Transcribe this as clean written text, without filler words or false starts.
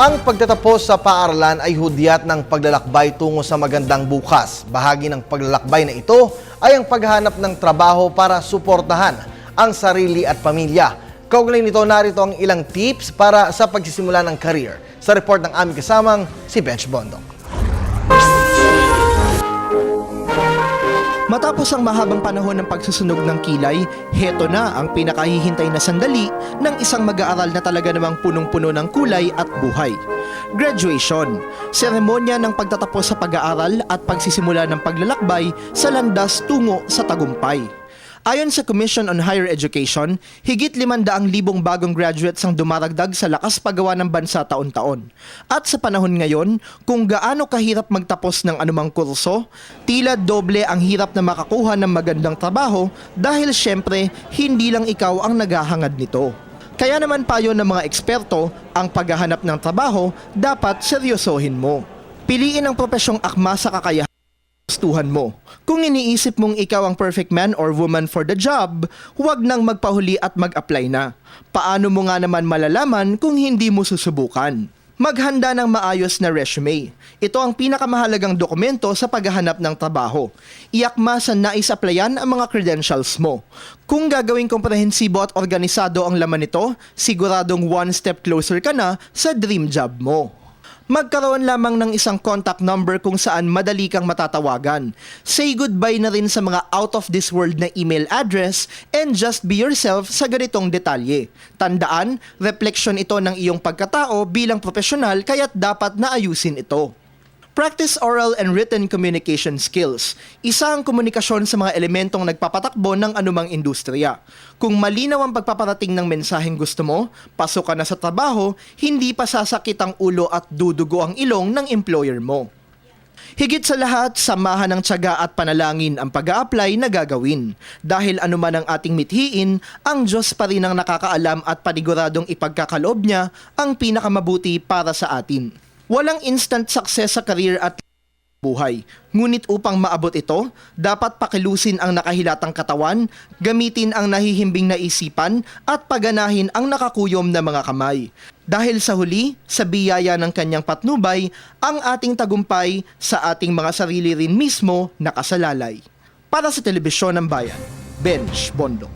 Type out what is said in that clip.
Ang pagtatapos sa paaralan ay hudyat ng paglalakbay tungo sa magandang bukas. Bahagi ng paglalakbay na ito ay ang paghahanap ng trabaho para suportahan ang sarili at pamilya. Kaugnay nito, narito ang ilang tips para sa pagsisimula ng career. Sa report ng aming kasamang si Bench Bondok. Matapos ang mahabang panahon ng pagsusunog ng kilay, heto na ang pinakahihintay na sandali ng isang mag-aaral na talaga namang punong-puno ng kulay at buhay. Graduation, seremonya ng pagtatapos sa pag-aaral at pagsisimula ng paglalakbay sa landas tungo sa tagumpay. Ayon sa Commission on Higher Education, higit 500,000 bagong graduates ang dumaragdag sa lakas paggawa ng bansa taon-taon. At sa panahon ngayon, kung gaano kahirap magtapos ng anumang kurso, tila doble ang hirap na makakuha ng magandang trabaho dahil syempre, hindi lang ikaw ang naghahangad nito. Kaya naman payo ng mga eksperto, ang paghahanap ng trabaho dapat seryosohin mo. Piliin ang profesyong akma sa kakayahan mo. Kung iniisip mong ikaw ang perfect man or woman for the job, huwag nang magpahuli at mag-apply na. Paano mo nga naman malalaman kung hindi mo susubukan? Maghanda ng maayos na resume. Ito ang pinakamahalagang dokumento sa paghahanap ng trabaho. Iakma sa nais-applyan ang mga credentials mo. Kung gagawing komprehensibo at organisado ang laman nito, siguradong one step closer ka na sa dream job mo. Magkaroon lamang ng isang contact number kung saan madali kang matatawagan. Say goodbye na rin sa mga out of this world na email address and just be yourself sa ganitong detalye. Tandaan, reflection ito ng iyong pagkatao bilang profesional kaya't dapat na ayusin ito. Practice oral and written communication skills. Isa ang komunikasyon sa mga elementong nagpapatakbo ng anumang industriya. Kung malinaw ang pagpaparating ng mensaheng gusto mo, pasok ka na sa trabaho, hindi pa sasakit ang ulo at dudugo ang ilong ng employer mo. Higit sa lahat, samahan ng tiyaga at panalangin ang pag-a-apply na gagawin. Dahil anuman ang ating mithiin, ang Diyos pa rin ang nakakaalam at paniguradong ipagkakaloob niya ang pinakamabuti para sa atin. Walang instant success sa career at buhay. Ngunit upang maabot ito, dapat pakilusin ang nakahilatang katawan, gamitin ang nahihimbing na isipan, at paganahin ang nakakuyom na mga kamay. Dahil sa huli, sa biyaya ng kanyang patnubay, ang ating tagumpay sa ating mga sarili rin mismo nakasalalay. Para sa Telebisyon ng Bayan, Bench Bondok.